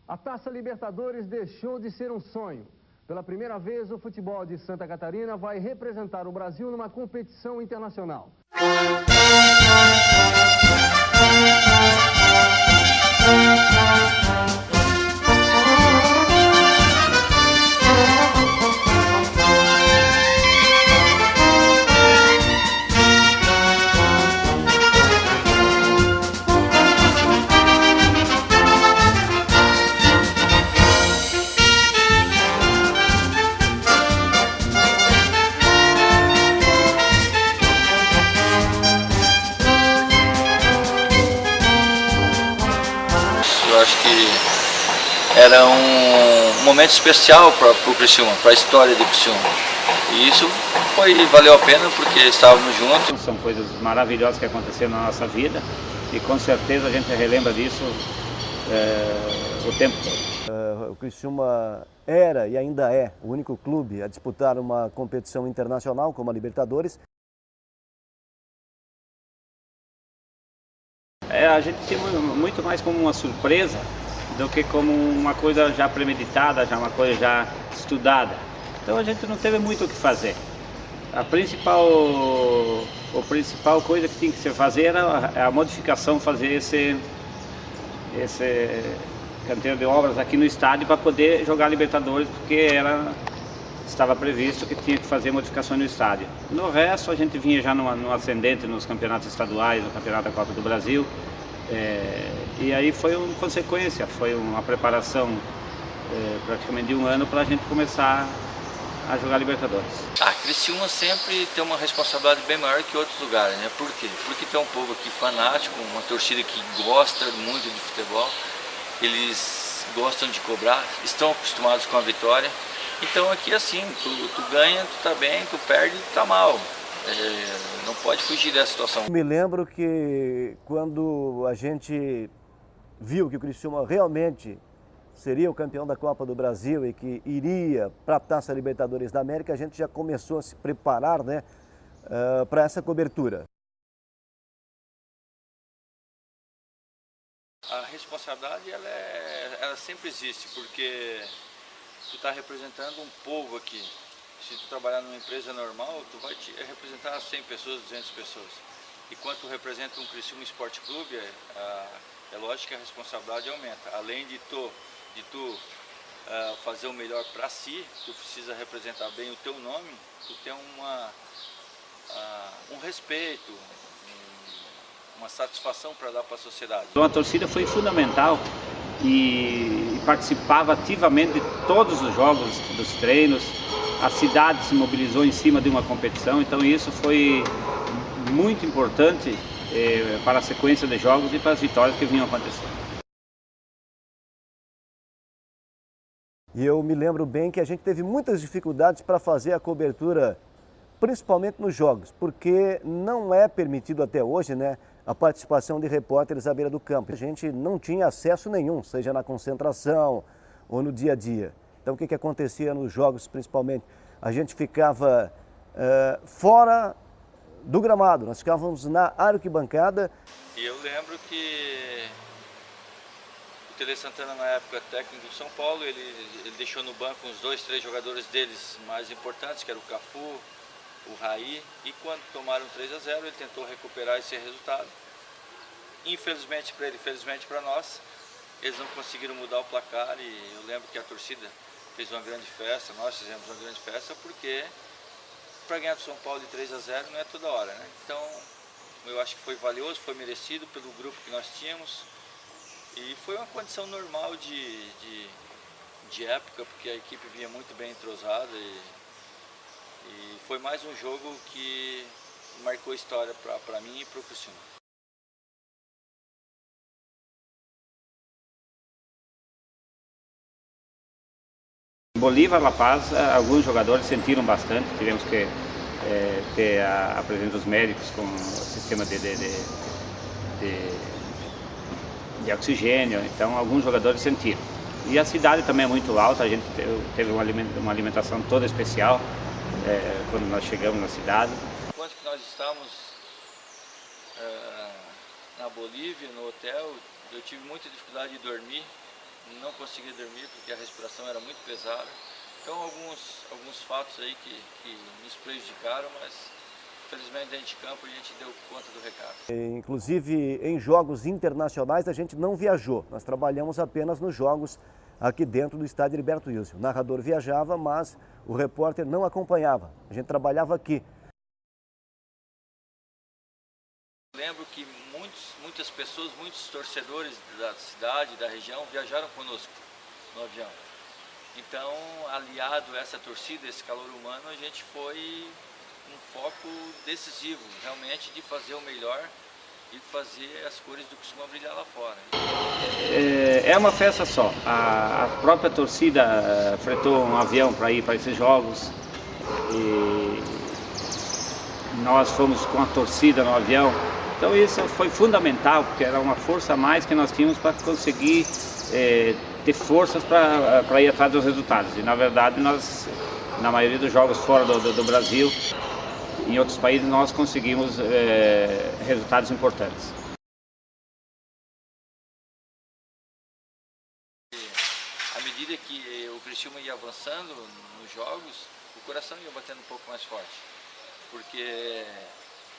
A Taça Libertadores deixou de ser um sonho. Pela primeira vez, o futebol de Santa Catarina vai representar o Brasil numa competição internacional. Eu acho que era um momento especial para o Criciúma, para a história do Criciúma. E isso valeu a pena porque estávamos juntos. São coisas maravilhosas que aconteceram na nossa vida e com certeza a gente relembra disso o tempo todo. O Criciúma era e ainda é o único clube a disputar uma competição internacional como a Libertadores. A gente tinha muito mais como uma surpresa do que como uma coisa já premeditada, já uma coisa já estudada. Então a gente não teve muito o que fazer. A principal coisa que tinha que se fazer era a modificação, fazer esse canteiro de obras aqui no estádio para poder jogar Libertadores, porque estava previsto que tinha que fazer modificações no estádio. No resto, a gente vinha já no ascendente nos campeonatos estaduais, no campeonato da Copa do Brasil. E aí foi uma consequência, foi uma preparação praticamente de um ano para a gente começar a jogar Libertadores. A Criciúma sempre tem uma responsabilidade bem maior que outros lugares, né? Por quê? Porque tem um povo aqui fanático, uma torcida que gosta muito de futebol, eles gostam de cobrar, estão acostumados com a vitória. Então aqui assim, tu ganha, tu tá bem, tu perde, tu tá mal. Não pode fugir dessa situação. Me lembro que quando a gente viu que o Criciúma realmente seria o campeão da Copa do Brasil e que iria para a Taça Libertadores da América, a gente já começou a se preparar, né, para essa cobertura. A responsabilidade ela sempre existe, porque tu está representando um povo aqui. Se tu trabalhar numa empresa normal, tu vai representar 100 pessoas, 200 pessoas. E quando tu representa um Criciúma Esporte Clube, é lógico que a responsabilidade aumenta. Além de tu fazer o melhor para si, tu precisa representar bem o teu nome, tu tem um respeito, uma satisfação para dar para a sociedade. Então a torcida foi fundamental e participava ativamente de todos os jogos, dos treinos. A cidade se mobilizou em cima de uma competição, então isso foi muito importante para a sequência de jogos e para as vitórias que vinham acontecendo. E eu me lembro bem que a gente teve muitas dificuldades para fazer a cobertura, principalmente nos jogos, porque não é permitido até hoje, né, a participação de repórteres à beira do campo. A gente não tinha acesso nenhum, seja na concentração ou no dia a dia. Então o que acontecia nos jogos principalmente? A gente ficava fora do gramado, nós ficávamos na arquibancada. E eu lembro que o Tele Santana, na época técnico do São Paulo, ele deixou no banco uns 2, 3 jogadores deles mais importantes, que era o Cafu, o Raí, e quando tomaram 3-0 ele tentou recuperar esse resultado. Infelizmente para ele, felizmente para nós, eles não conseguiram mudar o placar e eu lembro que a torcida fez uma grande festa, nós fizemos uma grande festa porque para ganhar do São Paulo de 3-0 não é toda hora, né? Então eu acho que foi valioso, foi merecido pelo grupo que nós tínhamos e foi uma condição normal de época, porque a equipe vinha muito bem entrosada e foi mais um jogo que marcou história para mim e para o Criciúma. Bolívar, La Paz, alguns jogadores sentiram bastante, tivemos que ter a presença dos médicos com o sistema de oxigênio, então alguns jogadores sentiram. E a cidade também é muito alta, a gente teve uma alimentação toda especial quando nós chegamos na cidade. Enquanto que nós estávamos na Bolívia, no hotel, eu tive muita dificuldade de dormir não conseguia dormir porque a respiração era muito pesada. Então alguns fatos aí que nos prejudicaram, mas infelizmente dentro de campo a gente deu conta do recado. Inclusive em jogos internacionais a gente não viajou, nós trabalhamos apenas nos jogos aqui dentro do estádio Heriberto Wilson. O narrador viajava, mas o repórter não acompanhava, a gente trabalhava aqui. Lembro que muitas pessoas, muitos torcedores da cidade, da região, viajaram conosco no avião. Então, aliado a essa torcida, esse calor humano, a gente foi um foco decisivo, realmente, de fazer o melhor e fazer as cores do Criciúma brilhar lá fora. É uma festa só. A própria torcida fretou um avião para ir para esses jogos. E nós fomos com a torcida no avião. Então isso foi fundamental, porque era uma força a mais que nós tínhamos para conseguir ter forças para ir atrás dos resultados. E na verdade nós, na maioria dos jogos fora do Brasil, em outros países, nós conseguimos resultados importantes. À medida que o Criciúma ia avançando nos jogos, o coração ia batendo um pouco mais forte, porque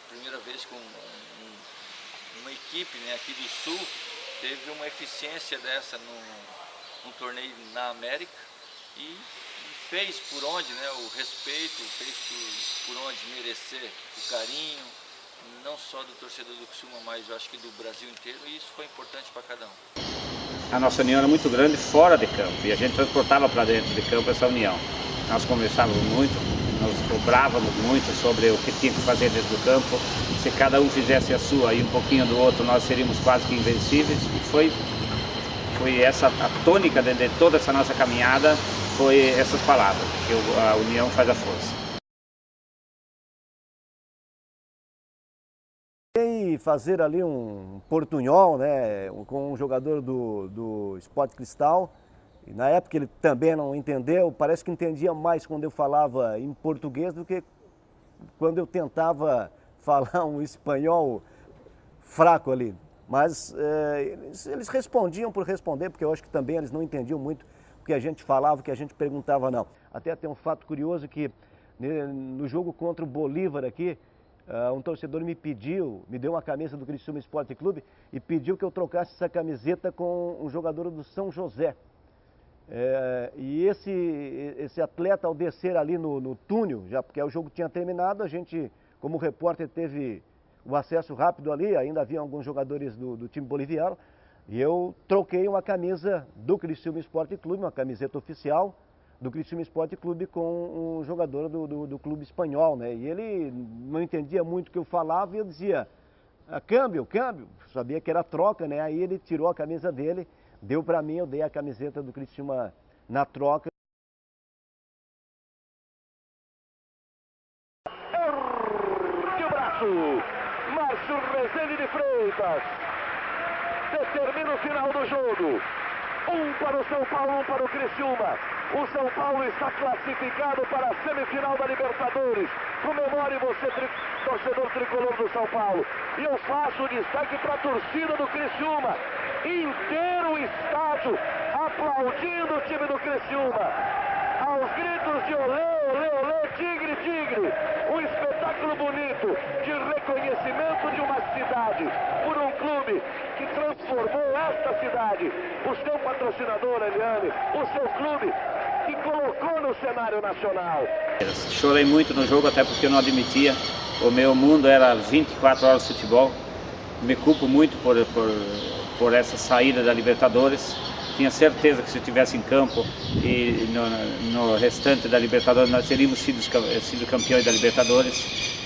primeira vez com uma equipe, né, aqui do Sul teve uma eficiência dessa num torneio na América e fez por onde, né, o respeito, fez por onde merecer o carinho, não só do torcedor do Criciúma, mas eu acho que do Brasil inteiro, e isso foi importante para cada um. A nossa união era muito grande fora de campo e a gente transportava para dentro de campo essa união. Nós conversávamos muito, nós cobrávamos muito sobre o que tinha que fazer dentro do campo. Se cada um fizesse a sua e um pouquinho do outro, nós seríamos quase que invencíveis. E foi essa a tônica de toda essa nossa caminhada, foi essas palavras, que a união faz a força. E fazer ali um portunhol, né, com um jogador do Sport Cristal. E na época ele também não entendeu, parece que entendia mais quando eu falava em português do que quando eu tentava falar um espanhol fraco ali. Mas eles respondiam por responder, porque eu acho que também eles não entendiam muito o que a gente falava, o que a gente perguntava, não. Até tem um fato curioso que no jogo contra o Bolívar aqui, um torcedor me deu uma camisa do Criciúma Esporte Clube e pediu que eu trocasse essa camiseta com um jogador do São José. E esse atleta, ao descer ali no túnel, já porque o jogo tinha terminado, a gente, como repórter, teve o acesso rápido ali, ainda havia alguns jogadores do time boliviano, e eu troquei uma camisa do Criciúma Esporte Clube, uma camiseta oficial do Criciúma Esporte Clube, com um jogador do clube espanhol, né? E ele não entendia muito o que eu falava e eu dizia, câmbio, sabia que era troca, né? Aí ele tirou a camisa dele, deu para mim, eu dei a camiseta do Criciúma na troca. De braço, Márcio Rezende de Freitas determina o final do jogo. 1 para o São Paulo, 1 para o Criciúma. O São Paulo está classificado para a semifinal da Libertadores. Comemore você, torcedor tricolor do São Paulo. E eu faço o destaque para a torcida do Criciúma. Inteiro o estádio aplaudindo o time do Criciúma. Aos gritos de olé, olé, olé, tigre, tigre. Um espetáculo bonito de reconhecimento de uma cidade por um clube que transformou esta cidade. O seu patrocinador, Eliane, o seu clube que colocou no cenário nacional. Chorei muito no jogo, até porque eu não admitia. O meu mundo era 24 horas de futebol. Me culpo muito por essa saída da Libertadores. Tinha certeza que se eu estivesse em campo e no restante da Libertadores nós teríamos sido campeões da Libertadores.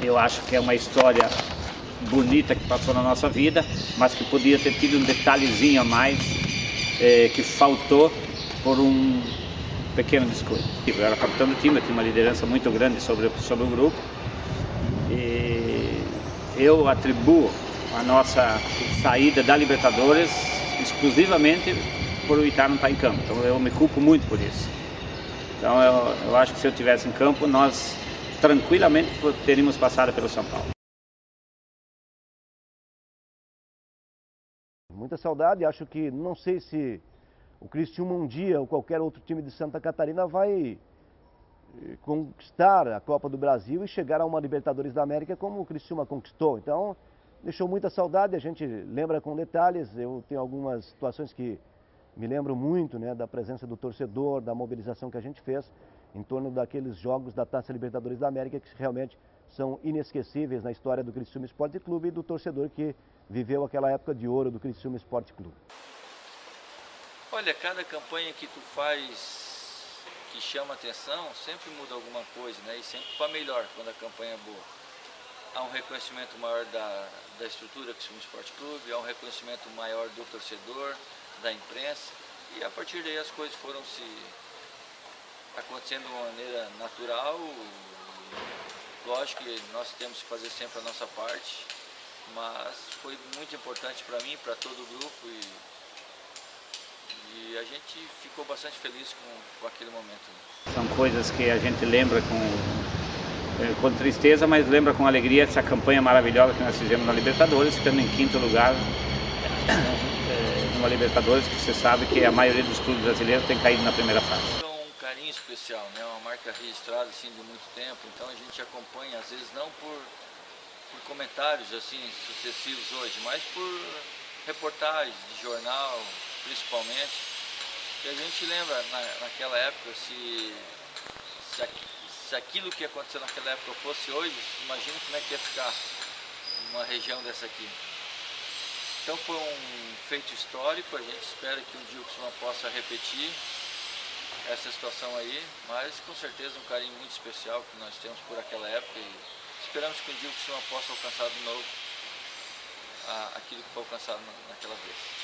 Eu acho que é uma história bonita que passou na nossa vida, mas que podia ter tido um detalhezinho a mais que faltou por um pequeno descuido. Eu era capitão do time, eu tinha uma liderança muito grande sobre o grupo. E eu atribuo a nossa saída da Libertadores exclusivamente por o Ita não estar em campo. Então eu me culpo muito por isso. Então eu acho que se eu estivesse em campo, nós tranquilamente teríamos passado pelo São Paulo. Muita saudade. Acho que, não sei se o Criciúma um dia ou qualquer outro time de Santa Catarina vai conquistar a Copa do Brasil e chegar a uma Libertadores da América como o Criciúma conquistou. Então, deixou muita saudade, a gente lembra com detalhes. Eu tenho algumas situações que me lembro muito, né, da presença do torcedor, da mobilização que a gente fez em torno daqueles jogos da Taça Libertadores da América que realmente são inesquecíveis na história do Criciúma Esporte Clube e do torcedor que viveu aquela época de ouro do Criciúma Esporte Clube. Olha, cada campanha que tu faz que chama atenção, sempre muda alguma coisa, né? E sempre para melhor quando a campanha é boa. Há um reconhecimento maior da estrutura do Criciúma Esporte Clube, há um reconhecimento maior do torcedor, da imprensa, e a partir daí as coisas foram se acontecendo de uma maneira natural. Lógico que nós temos que fazer sempre a nossa parte, mas foi muito importante para mim, para todo o grupo, e a gente ficou bastante feliz com aquele momento. São coisas que a gente lembra com tristeza, mas lembra com alegria essa campanha maravilhosa que nós fizemos na Libertadores, ficando em 5º lugar numa Libertadores, que você sabe que a maioria dos clubes brasileiros tem caído na primeira fase. É um carinho especial, né? Uma marca registrada assim, de muito tempo, então a gente acompanha, às vezes não por comentários assim sucessivos hoje, mas por reportagens de jornal, principalmente, que a gente lembra naquela época, se aquilo que aconteceu naquela época fosse hoje, imagina como é que ia ficar uma região dessa aqui. Então foi um feito histórico, a gente espera que um dia o Criciúma possa repetir essa situação aí, mas com certeza um carinho muito especial que nós temos por aquela época e esperamos que um dia o Criciúma possa alcançar de novo aquilo que foi alcançado naquela vez.